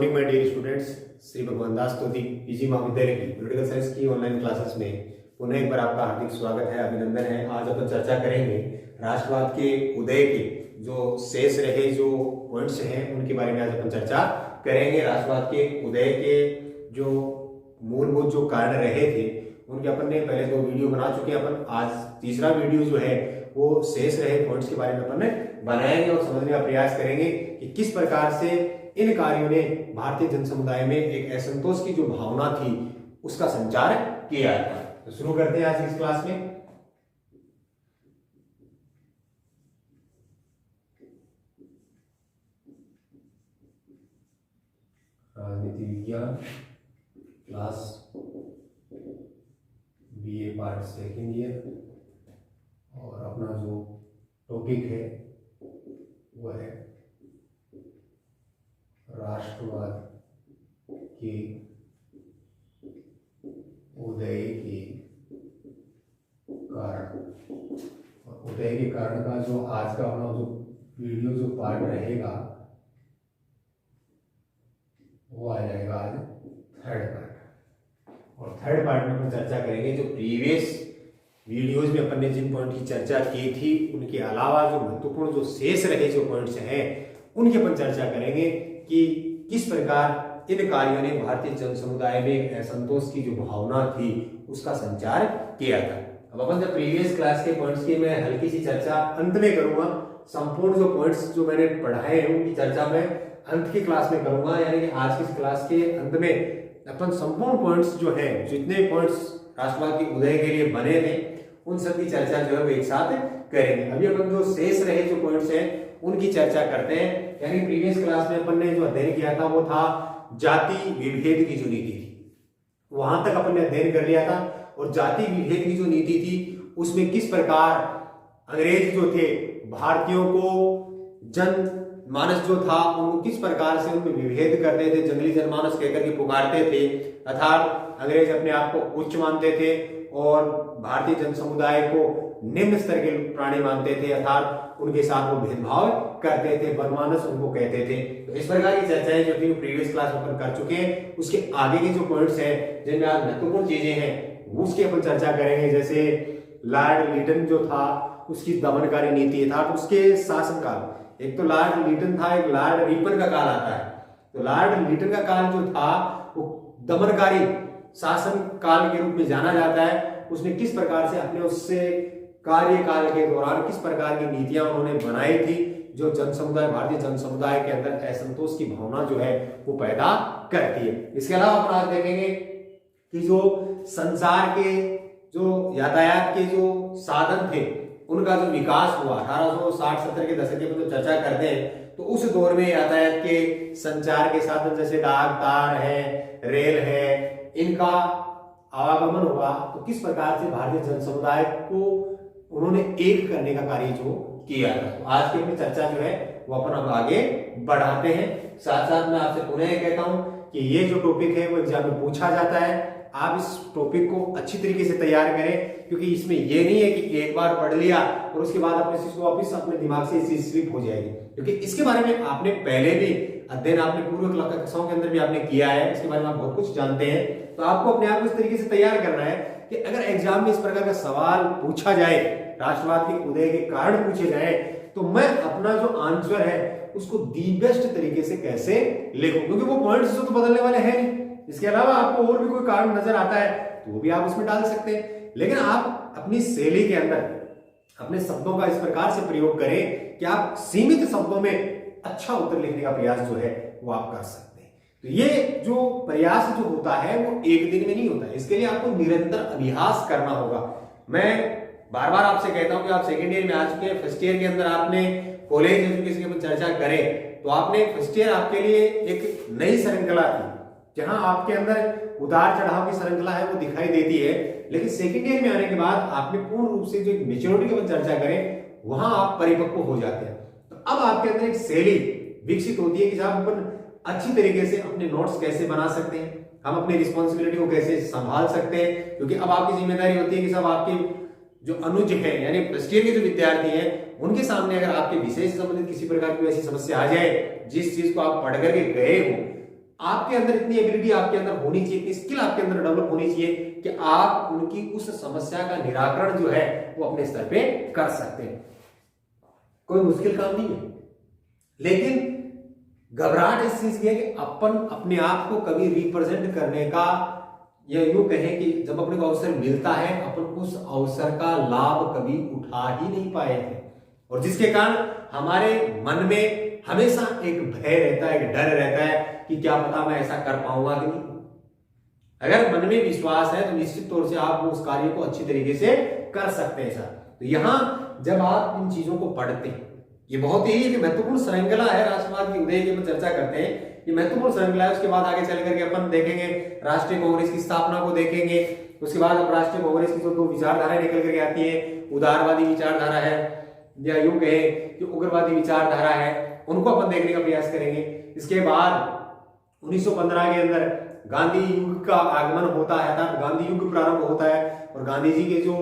Morning my dear students. Shri Bhagwan Das Todi PG महाविद्यालय की political science की ऑनलाइन क्लासेस में पुनः एक बार आपका हार्दिक स्वागत है, अभिनंदन है। आज अपन चर्चा करेंगे राष्ट्रवाद के उदय के जो शेष रहे जो पॉइंट्स हैं उनके बारे में आज अपन चर्चा करेंगे। राष्ट्रवाद के उदय के जो मूलभूत जो कारण रहे थे उनके अपन ने पहले 2 वीडियो बना चुके हैं। अपन आज तीसरा वीडियो जो है वो शेष रहे पॉइंट्स के बारे में अपन बनाएंगे और समझने का प्रयास करेंगे कि किस प्रकार से इन कार्यों ने भारतीय जन समुदाय में एक असंतोष की जो भावना थी उसका संचार किया था। तो शुरू करते हैं आज इस क्लास में। राजनीति विज्ञान class BA part second year और अपना जो टॉपिक है वो है राष्ट्रवाद के उदय के कारण। और उदय के कारण का जो आज का अपना जो वीडियो जो पार्ट रहेगा वो आ जाएगा आज थर्ड पार्ट। और थर्ड पार्ट में अपन चर्चा करेंगे जो प्रीवियस वीडियोज में अपन ने जिन पॉइंट की चर्चा की थी उनके अलावा जो महत्वपूर्ण जो शेष रहे जो पॉइंट्स हैं उनकी अपन चर्चा करेंगे कि किस प्रकार इन कार्यों ने भारतीय जन समुदाय में असंतोष की जो भावना थी उसका संचार किया था। अब अपन जब प्रीवियस क्लास के पॉइंट्स की मैं हल्की सी चर्चा अंत में करूंगा। संपूर्ण जो पॉइंट्स जो मैंने पढ़ाए हैं उनकी चर्चा मैं अंत की क्लास में करूंगा, यानी कि आज की क्लास के अंत में अपन संपूर्ण पॉइंट्स जो है जितने पॉइंट्स राष्ट्रवाद के उदय के लिए बने थे उन सब की चर्चा जो है वो एक साथ करेंगे। अभी अपन जो शेष रहे जो पॉइंट्स हैं उनकी चर्चा करते हैं। यानी प्रीवियस क्लास में अपन ने जो अध्ययन किया था वो था जाति विभेद की जो नीति थी, वहां तक अपन ने अध्ययन कर लिया था। और जाति विभेद की जो नीति थी उसमें किस प्रकार अंग्रेज जो थे भारतीयों को जन मानस जो था उनको किस प्रकार से उनमें विभेद करते थे, जंगली जनमानस कहकर के पुकारते थे, अर्थात अंग्रेज अपने आप को उच्च मानते थे और भारतीय जन समुदाय को निम्न स्तर के प्राणी मानते थे, अर्थात उनके साथ वो भेदभाव करते थे, बनमानस उनको कहते थे। तो इस प्रकार की चर्चाएं जो थी प्रीवियस क्लास में अपन कर चुके हैं। उसके आगे के जो पॉइंट्स हैं जिनमें आज महत्वपूर्ण चीजें हैं उसकी अपन चर्चा करेंगे। जैसे लॉर्ड लिटन जो था उसकी दमनकारी नीति था, तो उसके शासनकाल, एक तो लॉर्ड लिटन था, एक लॉर्ड रिपन का काल आता है। तो लॉर्ड लिटन का काल जो था वो दमनकारी शासन काल के रूप में जाना जाता है। उसने किस प्रकार से अपने उससे कार्यकाल के दौरान किस प्रकार की नीतियां उन्होंने बनाई थी जो जन समुदाय भारतीय जन समुदाय के अंदर असंतोष की भावना जो है वो पैदा करती है। इसके अलावा अपन आज देखेंगे कि जो संसार के जो यातायात के जो साधन थे उनका जो विकास हुआ 1860-70 के दशक में तो चर्चा करते हैं। तो उस दौर में यातायात के संचार के साधन जैसे डाक तार है, रेल है, इनका आवागमन हुआ। तो किस प्रकार से भारतीय जन समुदाय को उन्होंने एक करने का कार्य जो किया था। तो आज की अपनी चर्चा जो है वो अपन अब आगे बढ़ाते हैं। साथ साथ मैं आपसे पुनः कहता हूं कि ये जो टॉपिक है वो एग्जाम में पूछा जाता है। आप इस टॉपिक को अच्छी तरीके से तैयार करें, क्योंकि इसमें ये नहीं है कि एक बार पढ़ लिया और उसके बाद अपने चीज को वापिस अपने दिमाग से चीज स्लिप हो जाएगी, क्योंकि इसके बारे में आपने पहले भी अध्ययन आपने पूर्व कक्षाओं के अंदर भी आपने किया है, इसके बारे में आप बहुत कुछ जानते हैं। तो आपको अपने आप को इस तरीके से तैयार करना है कि अगर एग्जाम में इस प्रकार का सवाल पूछा जाए, राष्ट्रवाद के उदय के कारण पूछे जाए, तो मैं अपना जो आंसर है उसको दी बेस्ट तरीके से कैसे लिखूं, क्योंकि वो पॉइंट्स तो बदलने वाले हैं नहीं। इसके अलावा आपको और भी कोई कारण नजर आता है तो वो भी आप उसमें डाल सकते हैं, लेकिन आप अपनी शैली के अंदर अपने शब्दों का इस प्रकार से प्रयोग करें कि आप सीमित शब्दों में अच्छा उत्तर लिखने का प्रयास जो है वो आप कर सकते हैं। तो ये जो प्रयास जो होता है वो एक दिन में नहीं होता है, इसके लिए आपको निरंतर अभ्यास करना होगा। मैं बार बार आपसे कहता हूं कि आप सेकेंड ईयर में आ चुके हैं, फर्स्ट ईयर के अंदर आपने कॉलेज एजुकेशन की चर्चा करें तो आपने फर्स्ट ईयर आपके लिए एक नई श्रृंखला थी जहां आपके अंदर उतार चढ़ाव की श्रृंखला है वो दिखाई देती है। लेकिन सेकेंड ईयर में आने के बाद आपने पूर्ण रूप से जो एक मेच्योरिटी की चर्चा करें वहां आप परिपक्व हो जाते हैं। तो अब आपके अंदर एक शैली विकसित होती है कि जहां अपन अच्छी तरीके से अपने नोट्स कैसे बना सकते हैं, हम अपनी रिस्पॉन्सिबिलिटी को कैसे संभाल सकते हैं, क्योंकि अब आपकी जिम्मेदारी होती है कि सब आपकी जो अनुज है यानी फर्स्ट ईयर के जो विद्यार्थी हैं उनके सामने अगर आपके विषय से संबंधित किसी प्रकार की ऐसी समस्या आ जाए जिस चीज को आप पढ़ करके गए हो, आपके अंदर इतनी एबिलिटी आपके अंदर होनी चाहिए, इतनी स्किल आपके अंदर डेवलप होनी चाहिए कि आप उनकी उस समस्या का निराकरण जो है वो अपने स्तर पे कर सकते हैं। कोई मुश्किल काम नहीं है, लेकिन घबराहट इस चीज की है कि अपन अपने आप को कभी रिप्रेजेंट करने का, या यूं कहें कि जब अपने को अवसर मिलता है अपन उस अवसर का लाभ कभी उठा ही नहीं पाए हैं, और जिसके कारण हमारे मन में हमेशा एक भय रहता है, एक डर रहता है कि क्या पता मैं ऐसा कर पाऊंगा कि नहीं। अगर मन में विश्वास है तो निश्चित तौर से आप उस कार्य को अच्छी तरीके से कर सकते हैं सर। तो यहां जब आप इन चीजों को पढ़ते हैं, ये बहुत ही महत्वपूर्ण श्रृंखला है राष्ट्रवाद की उदय की हम चर्चा करते हैं, ये महत्वपूर्ण श्रृंखला है। उसके बाद आगे चल करके अपन देखेंगे राष्ट्रीय कांग्रेस की स्थापना को देखेंगे, उसके बाद अब राष्ट्रीय कांग्रेस की जो दो विचारधाराएं निकल करके आती है, उदारवादी विचारधारा है या यूं कहे कि उग्रवादी विचारधारा है, उनको अपन देखने का प्रयास करेंगे। इसके बाद 1915 के अंदर गांधी युग का आगमन होता है, अर्थात गांधी युग प्रारंभ होता है, और गांधी जी के जो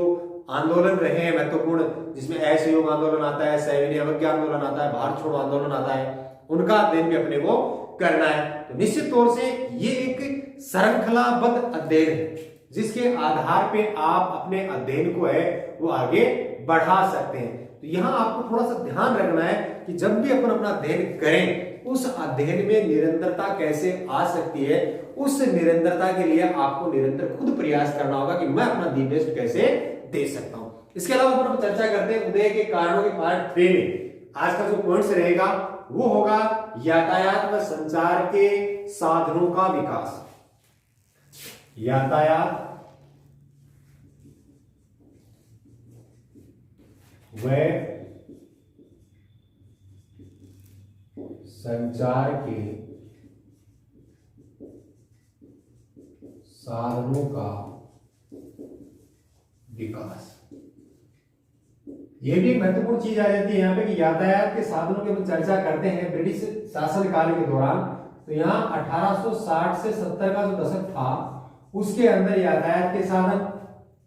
आंदोलन रहे हैं महत्वपूर्ण, जिसमें असहयोग आंदोलन आता है, सविनय अवज्ञा आंदोलन आता है, भारत छोड़ो आंदोलन आता है, उनका अध्ययन भी अपने को करना है। तो निश्चित तौर से ये एक श्रृंखलाबद्ध अध्ययन है जिसके आधार पे आप अपने अध्ययन को है वो आगे बढ़ा सकते हैं। तो यहाँ आपको थोड़ा सा ध्यान रखना है कि जब भी अपन अपना अध्ययन करें उस अध्ययन में निरंतरता कैसे आ सकती है, उस निरंतरता के लिए आपको निरंतर खुद प्रयास करना होगा कि मैं अपना दी बेस्ट कैसे दे सकता हूं। इसके अलावा अपन चर्चा करते हैं उदय के कारणों के पार्ट 3 में। आज का जो पॉइंट्स रहेगा वो होगा यातायात व संचार के साधनों का विकास। यातायात व संचार के साधनों का विकास। यह भी एक महत्वपूर्ण चीज आ जाती है यहाँ पे कि यातायात के साधनों की हम चर्चा करते हैं ब्रिटिश शासनकाल के दौरान। तो यहाँ 1860 से 70 का जो दशक था उसके अंदर यातायात के साधन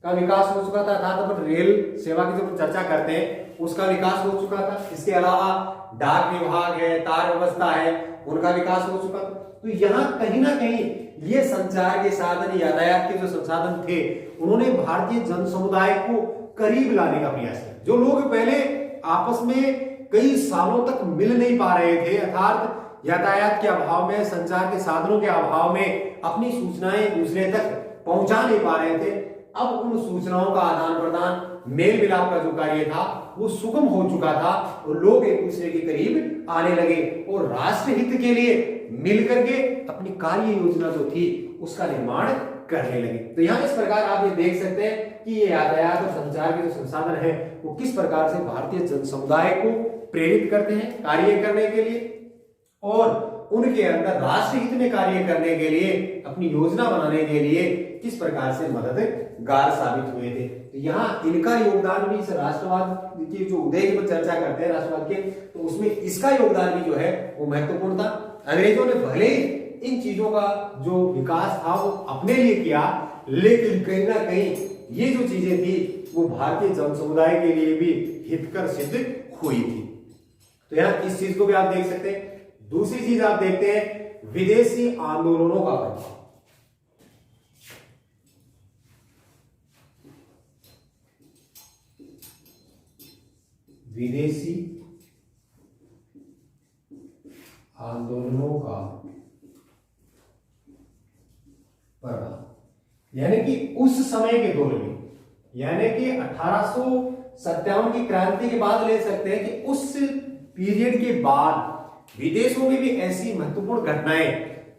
का विकास हो चुका था, अर्थात अपन रेल सेवा की जो चर्चा करते हैं उसका विकास हो चुका था। इसके अलावा डाक विभाग है, तार व्यवस्था है, उनका विकास हो चुका था। तो यहाँ कहीं ना कहीं ये संचार के साधन, यातायात के जो संसाधन थे, उन्होंने भारतीय जन समुदाय को करीब लाने का प्रयास किया। जो लोग पहले आपस में कई सालों तक मिल नहीं पा रहे थे, अर्थात यातायात के अभाव में, संचार के साधनों के अभाव में अपनी सूचनाएं दूसरे तक पहुंचा नहीं पा रहे थे, अब उन सूचनाओं का आदान प्रदान, मेल मिलाप का जो कार्य था वो सुगम हो चुका था और लोग एक दूसरे के करीब आने लगे और राष्ट्र हित के लिए मिलकर के अपनी कार्य योजना जो थी उसका निर्माण करने लगे। तो यहाँ इस प्रकार आप ये देख सकते हैं कि ये यातायात और संचार के जो संसाधन है वो किस प्रकार से भारतीय जन समुदाय को प्रेरित करते हैं कार्य करने के लिए और उनके अंदर राष्ट्र हित में कार्य करने के लिए, अपनी योजना बनाने के लिए किस प्रकार से मददगार साबित हुए थे। तो यहाँ इनका योगदान भी इस राष्ट्रवाद की जो उदय की चर्चा करते हैं राष्ट्रवाद के, तो उसमें इसका योगदान भी जो है वो महत्वपूर्ण था। अंग्रेजों ने भले इन चीजों का जो विकास था वो अपने लिए किया, लेकिन कहीं ना कहीं ये जो चीजें थी वो भारतीय जन समुदाय के लिए भी हितकर सिद्ध हुई थी। तो यहाँ इस चीज को भी आप देख सकते हैं। दूसरी चीज आप देखते हैं विदेशी आंदोलनों का प्रभाव। विदेशी आंदोलनों का प्रभाव, यानी कि उस समय के दौर में, यानी कि 1857 की क्रांति के बाद ले सकते हैं कि उस पीरियड के बाद विदेशों में भी ऐसी महत्वपूर्ण घटनाएं,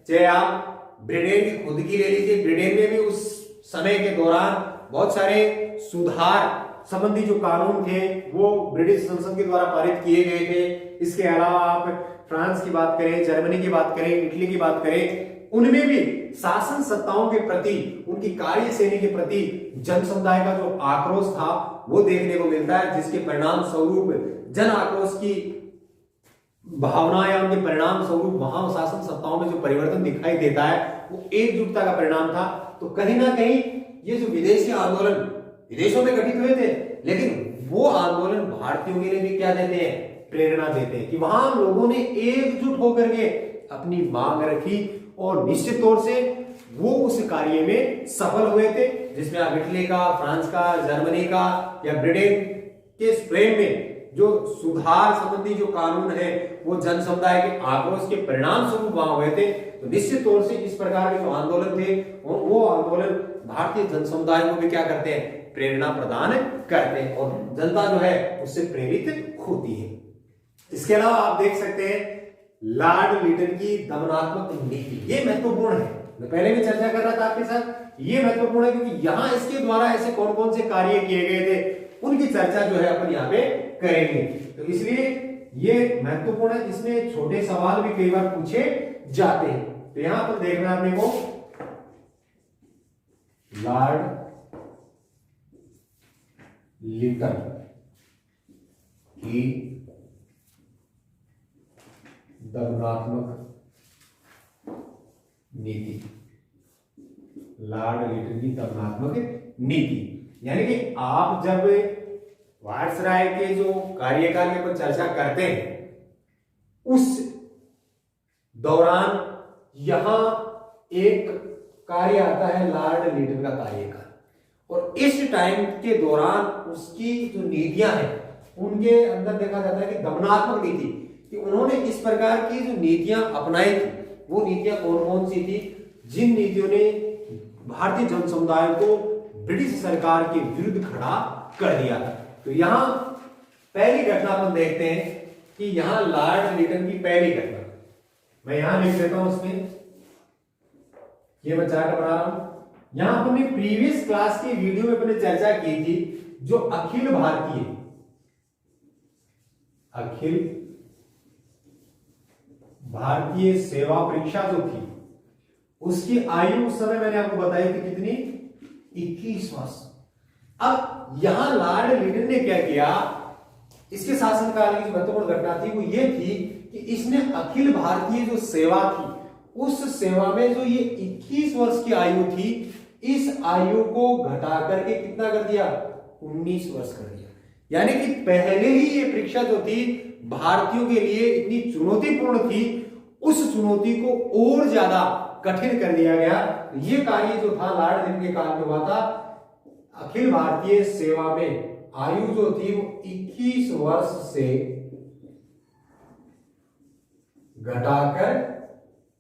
चाहे आप ब्रिटेन की खुद की ले लीजिए, ब्रिटेन में भी उस समय के दौरान बहुत सारे सुधार संबंधी जो कानून थे वो ब्रिटिश संसद के द्वारा पारित किए गए थे। इसके अलावा आप फ्रांस की बात करें, जर्मनी की बात करें, इटली की बात करें, उनमें भी शासन सत्ताओं के प्रति, उनकी कार्यशैली के प्रति जन समुदाय का जो आक्रोश था वो देखने को मिलता है, जिसके परिणाम स्वरूप जन आक्रोश की भावना या उनके परिणाम स्वरूप वहां शासन सत्ताओं में जो परिवर्तन दिखाई देता है वो एकजुटता का परिणाम था। तो कहीं ना कहीं ये जो विदेशी आंदोलन विदेशों में घटित हुए थे, लेकिन वो आंदोलन भारतीयों के लिए भी क्या देते हैं, प्रेरणा देते हैं कि वहां लोगों ने एकजुट होकर के अपनी मांग रखी और निश्चित तौर से वो उस कार्य में सफल हुए थे, जिसमें आप इटली का, फ्रांस का, जर्मनी का या ब्रिटेन के स्वयं में जो सुधार संबंधी जो कानून है वो जन समुदाय के आक्रोश के परिणाम स्वरूप वहां हुए थे। तो निश्चित तौर से इस प्रकार के जो आंदोलन थे और वो आंदोलन भारतीय जन समुदाय को भी क्या करते हैं, प्रेरणा प्रदान करते हैं और जनता जो है उससे प्रेरित होती है। इसके अलावा आप देख सकते हैं लॉर्ड लिटन की दमनात्मक नीति, ये महत्वपूर्ण है। मैं पहले भी चर्चा कर रहा था आपके साथ, ये महत्वपूर्ण है क्योंकि यहां इसके द्वारा ऐसे कौन कौन से कार्य किए गए थे उनकी चर्चा जो है अपन यहाँ पे करेंगे। तो इसलिए ये महत्वपूर्ण है, इसमें छोटे सवाल भी कई बार पूछे जाते हैं। तो यहां पर देखना है अपने को लॉर्ड लिटन की दमनात्मक नीति, लॉर्ड लिटन की दमनात्मक नीति, यानी कि आप जब वायसराय के जो कार्यकाल के ऊपर चर्चा करते हैं उस दौरान यहां एक कार्य आता है लॉर्ड लिटन का कार्यकाल, और इस टाइम के दौरान उसकी जो नीतियां हैं उनके अंदर देखा जाता है कि दमनात्मक नीति, कि उन्होंने इस प्रकार की जो नीतियां अपनाई थी वो नीतियां कौन कौन सी थी, जिन नीतियों ने भारतीय जन समुदाय को ब्रिटिश सरकार के विरुद्ध खड़ा कर दिया। तो यहां पहली घटना अपन देखते हैं कि यहां लॉर्ड लिटन की पहली घटना, मैं यहां लिख देता हूं उसमें, ये मैं चार्ट बना रहा हूं। यहां अपने प्रीवियस क्लास की वीडियो में अपने चर्चा की थी जो अखिल भारतीय सेवा परीक्षा जो थी उसकी आयु उस समय मैंने आपको बताई थी कितनी, 21 वर्ष। अब यहां लॉर्ड लिटन ने क्या किया, इसके शासनकाल की जो महत्वपूर्ण घटना थी वो ये थी कि इसने अखिल भारतीय जो सेवा थी उस सेवा में जो ये 21 वर्ष की आयु थी इस आयु को घटा करके कितना कर दिया, 19 वर्ष कर दिया। यानी कि पहले ही ये परीक्षा जो थी भारतीयों के लिए इतनी चुनौतीपूर्ण थी, उस चुनौती को और ज्यादा कठिन कर दिया गया। ये कार्य जो था लॉर्ड लिटन के काल में हुआ था, अखिल भारतीय सेवा में आयु जो थी वो 21 वर्ष से घटाकर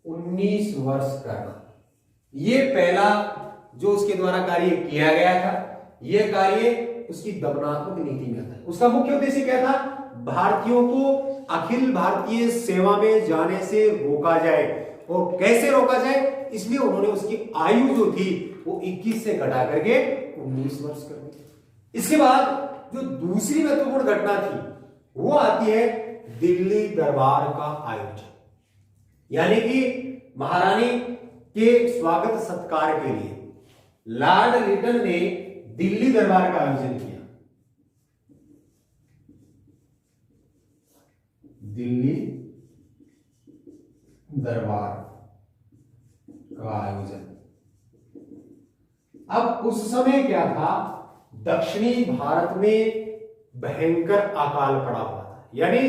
19 वर्ष करना, ये पहला जो उसके द्वारा कार्य किया गया था। यह कार्य उसकी दमनात्मक नीति में आता है। उसका मुख्य उद्देश्य क्या था, भारतीयों को अखिल भारतीय सेवा में जाने से रोका जाए, और कैसे रोका जाए, इसलिए उन्होंने उसकी आयु जो थी वो 21 से घटा करके 19 वर्ष कर दी। इसके बाद जो दूसरी महत्वपूर्ण घटना थी वो आती है दिल्ली दरबार का आयोजन, यानी कि महारानी के स्वागत सत्कार के लिए लॉर्ड लिटन ने दिल्ली दरबार का आयोजन किया। दिल्ली दरबार का आयोजन। अब उस समय क्या था, दक्षिणी भारत में भयंकर अकाल पड़ा हुआ था, यानी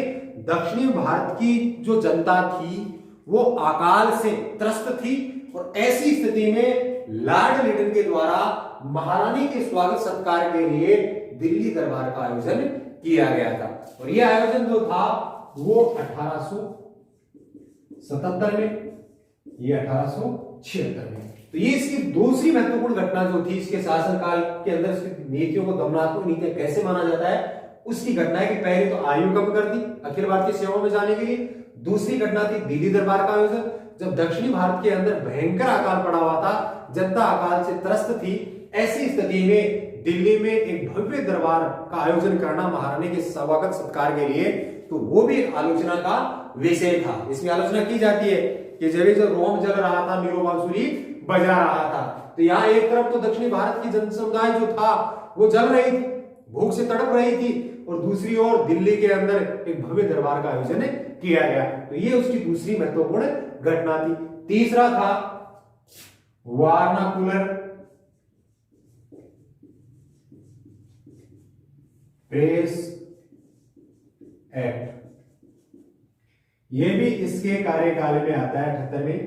दक्षिणी भारत की जो जनता थी वो अकाल से त्रस्त थी, और ऐसी स्थिति में लॉर्ड लिटन के द्वारा महारानी के स्वागत सत्कार के लिए दिल्ली दरबार का आयोजन किया गया था। और यह आयोजन जो था वो 1877 में, ये 1876 में। तो ये इसकी दूसरी महत्वपूर्ण घटना जो थी, इसके शासनकाल के अंदर इसकी नीतियों को दमनात्मक नीतियां कैसे माना जाता है, उसकी घटना है कि पहले तो आयु कम कर दी अखिल भारतीय सेवा में जाने के लिए। दूसरी घटना थी दिल्ली दरबार का आयोजन, जब दक्षिणी भारत के अंदर भयंकर अकाल पड़ा हुआ था, जनता अकाल से त्रस्त थी, ऐसी स्थिति में दिल्ली में एक भव्य दरबार का आयोजन करना महारानी के स्वागत सत्कार के लिए, तो वो भी आलोचना का विषय था। इसमें आलोचना की जाती है कि जब जो रोम जल रहा था, मीरो बांसुरी बजा रहा था, तो यहाँ एक तरफ तो दक्षिणी भारत की जन समुदाय जो था वो जल रही थी, भूख से तड़प रही थी, और दूसरी ओर दिल्ली के अंदर एक भव्य दरबार का आयोजन किया गया। तो ये उसकी दूसरी महत्वपूर्ण घटना थी। तीसरा था वारनाकुलर प्रेस एक्ट, यह भी इसके कार्यकाल में आता है 78 में।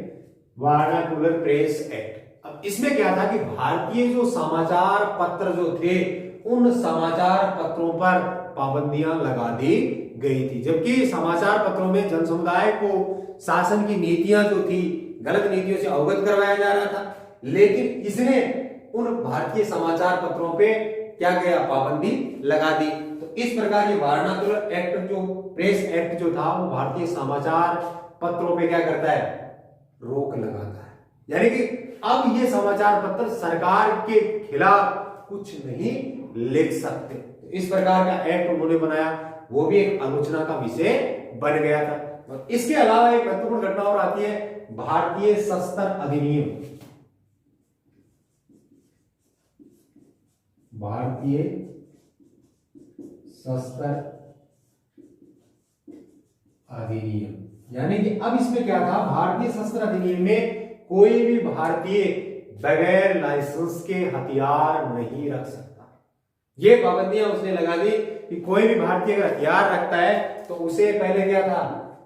Vernacular press act. अब इसमें क्या था कि भारतीय जो समाचार पत्र जो थे उन समाचार पत्रों पर पाबंदियां लगा दी गई थी, जबकि समाचार पत्रों में जन समुदाय को शासन की नीतियां जो थी, गलत नीतियों से अवगत करवाया जा रहा था, लेकिन इसने उन भारतीय समाचार पत्रों पे क्या किया, पाबंदी लगा दी। तो इस प्रकार ये वर्नाकुलर एक्ट जो प्रेस एक्ट जो था वो भारतीय समाचार पत्रों पे क्या करता है, रोक लगाता है। यानी कि अब ये समाचार पत्र सरकार के खिलाफ कुछ नहीं लिख सकते। तो इस प्रकार का एक्ट उन्होंने बनाया, वो भी एक आलोचना का विषय बन गया था। और इसके अलावा एक महत्वपूर्ण घटना और आती है, भारतीय सशस्त्र अधिनियम। भारतीय सशस्त्र अधिनियम, यानी कि अब इसमें क्या था, भारतीय सशस्त्र अधिनियम में कोई भी भारतीय बगैर लाइसेंस के हथियार नहीं रख सकता। ये पाबंदियां उसने लगा दी कि कोई भी भारतीय अगर हथियार रखता है तो उसे पहले क्या था,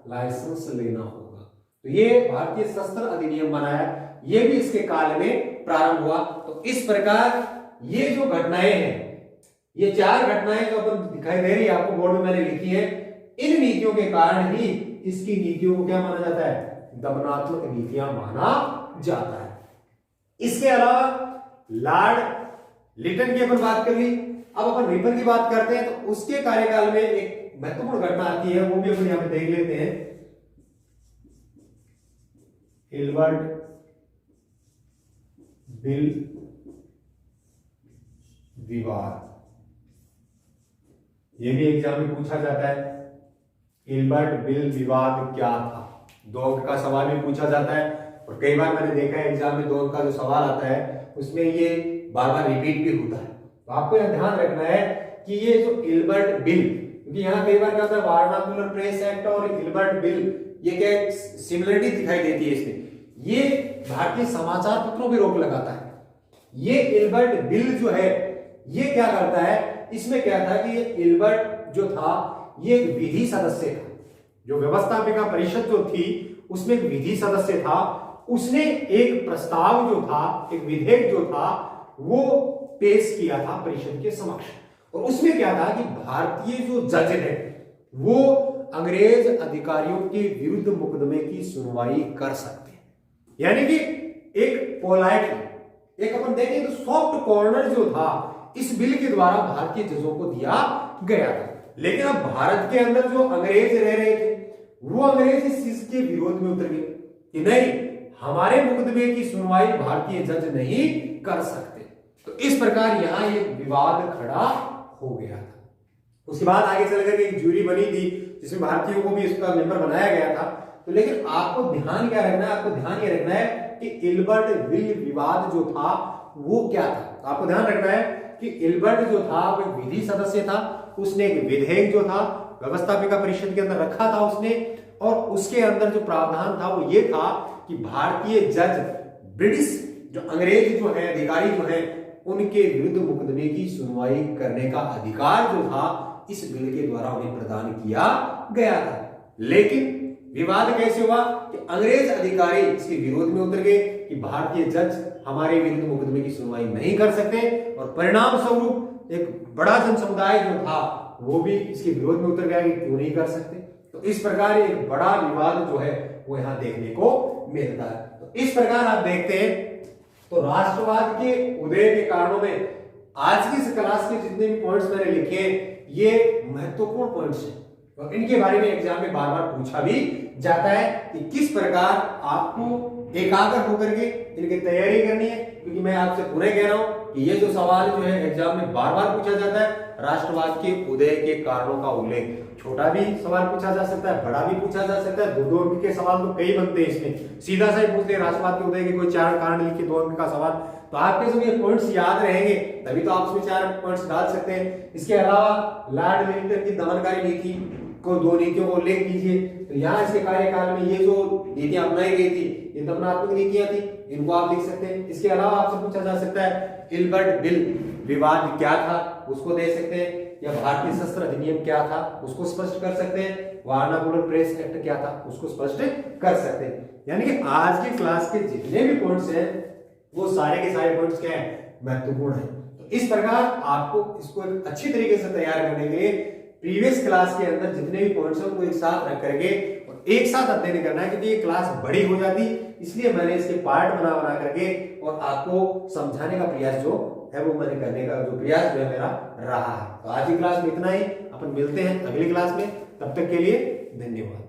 लाइसेंस लेना होगा। तो ये भारतीय सशस्त्र अधिनियम बनाया, ये भी इसके काल में प्रारंभ हुआ। तो इस प्रकार ये जो घटनाएं हैं, ये 4 घटनाएं जो अपन दिखाई दे रही है आपको, बोर्ड में मैंने लिखी है, इन नीतियों के कारण ही इसकी नीतियों को क्या माना जाता है, दमनात्मक नीतियां माना जाता है। इसके अलावा लॉर्ड लिटन की अपन बात कर ली, अब अपन रिपन की बात करते हैं। तो उसके कार्यकाल में एक महत्वपूर्ण घटना आती है, वो भी अपन यहां पे देख लेते हैं, हिल्बर्ट बिल विवाद। ये भी एग्जाम में पूछा जाता है, हिल्बर्ट बिल विवाद क्या था। 2 अंक का सवाल भी पूछा जाता है, और कई बार मैंने देखा है एग्जाम में 2 अंक का जो सवाल आता है उसमें ये बार बार रिपीट भी होता है। तो आपको यह ध्यान रखना है कि ये जो हिल्बर्ट बिल, क्योंकि यहाँ कई बार क्या होता है, वर्नाकुलर प्रेस एक्ट और हिल्बर्ट बिल, ये क्या सिमिलरिटी दिखाई देती है इसमें। ये भारतीय समाचार पत्रों पर रोक लगाता है। ये हिल्बर्ट बिल जो है ये क्या करता है, इसमें क्या था कि ये हिल्बर्ट जो था ये एक विधि सदस्य था, जो व्यवस्थापिका परिषद जो थी उसमें एक विधि सदस्य था। उसने एक प्रस्ताव जो था, एक विधेयक जो था वो पेश किया था परिषद के समक्ष, और उसमें क्या था कि भारतीय जो जज है वो अंग्रेज अधिकारियों के विरुद्ध मुकदमे की सुनवाई कर सकते हैं। यानी कि एक पोलाइट, एक अपन देखें तो सॉफ्ट कॉर्नर जो था इस बिल के द्वारा भारतीय जजों को दिया गया था। लेकिन अब भारत के अंदर जो अंग्रेज रह रहे थे वो अंग्रेज इस चीज के विरोध में उतर गए कि नहीं, हमारे मुकदमे की सुनवाई भारतीय जज नहीं कर सकते। तो इस प्रकार यहां ये विवाद खड़ा हो गया था। उसके बाद आगे चल करके एक जूरी बनी थी जिसमें भारतीयों को भी इसका मेंबर बनाया गया था। तो लेकिन आपको ध्यान क्या रखना है, आपको ध्यान ये रखना है कि हिल्बर्ट बिल विवाद जो था वो क्या था। आपको ध्यान रखना है कि हिल्बर्ट जो था वो एक विधि सदस्य था, उसने एक विधेयक जो था व्यवस्थापिका परिषद के अंदर रखा था उसने, और उसके अंदर जो प्रावधान था वो ये था कि भारतीय जज ब्रिटिश जो अंग्रेज जो है अधिकारी जो है उनके विरुद्ध मुकदमे की सुनवाई करने का अधिकार जो था इस बिल के द्वारा उन्हें प्रदान किया गया था। लेकिन विवाद कैसे हुआ कि अंग्रेज अधिकारी इसके विरोध में उतर गए कि भारतीय जज हमारे विरुद्ध मुकदमे की सुनवाई नहीं कर सकते, और परिणाम स्वरूप एक बड़ा जन समुदाय जो था वो भी इसके विरोध में उतर गया कि क्यों नहीं कर सकते। तो इस प्रकार एक बड़ा विवाद जो है वो यहां देखने को मिलता है। तो इस प्रकार आप देखते हैं तो राष्ट्रवाद के उदय के कारणों में आज की इस क्लास के जितने भी पॉइंट्स मैंने लिखे ये महत्वपूर्ण पॉइंट्स हैं, और इनके बारे में एग्जाम में बार बार पूछा भी जाता है कि किस प्रकार आपको एकाग्र होकर के इनकी तैयारी करनी है। क्योंकि मैं आपसे पुनः कह रहा हूं कि ये जो सवाल जो है एग्जाम में बार बार पूछा जाता है, राष्ट्रवाद के उदय के कारणों का उल्लेख, छोटा भी सवाल पूछा जा सकता है, बड़ा भी पूछा जा सकता है। 2 अंक के सवाल तो कई बनते हैं इसमें, सीधा सा ही पूछते हैं राष्ट्रवाद के उदय के कोई 4 कारण लिख के 2 अंक का सवाल, तो आपके सब ये पॉइंट्स याद रहेंगे तभी तो आप उसमें 4 पॉइंट्स डाल सकते हैं। इसके अलावा लॉर्ड लिटन की दमनकारी नीति को 2 नीतियों को उल्लेख कीजिए। तो यहाँ इसके कार्यकाल में ये जो नीतियां अपनाई गई थी ये दमनात्मक नीतियां थी, इनको आप लिख सकते हैं। इसके अलावा आपसे पूछा जा सकता है हिल्बर्ट बिल विवाद क्या था, उसको दे सकते हैं। या भारतीय सशस्त्र अधिनियम क्या था उसको स्पष्ट कर सकते हैं, वारनाकुलर प्रेस एक्ट क्या था उसको स्पष्ट कर सकते हैं। यानी कि आज की क्लास के जितने भी पॉइंट्स हैं वो सारे के सारे पॉइंट्स क्या है, महत्वपूर्ण है। तो इस प्रकार आपको इसको एक अच्छी तरीके से तैयार करने के लिए प्रीवियस क्लास के अंदर जितने भी पॉइंट्स हैं उनको एक साथ रख करके और एक साथ अध्ययन करना है, क्योंकि ये क्लास बड़ी हो जाती, इसलिए मैंने इसके पार्ट बना बना करके और आपको समझाने का प्रयास जो है वो मैंने करने का जो प्रयास जो है मेरा रहा है। तो आज की क्लास में इतना ही, अपन मिलते हैं अगली क्लास में, तब तक के लिए धन्यवाद।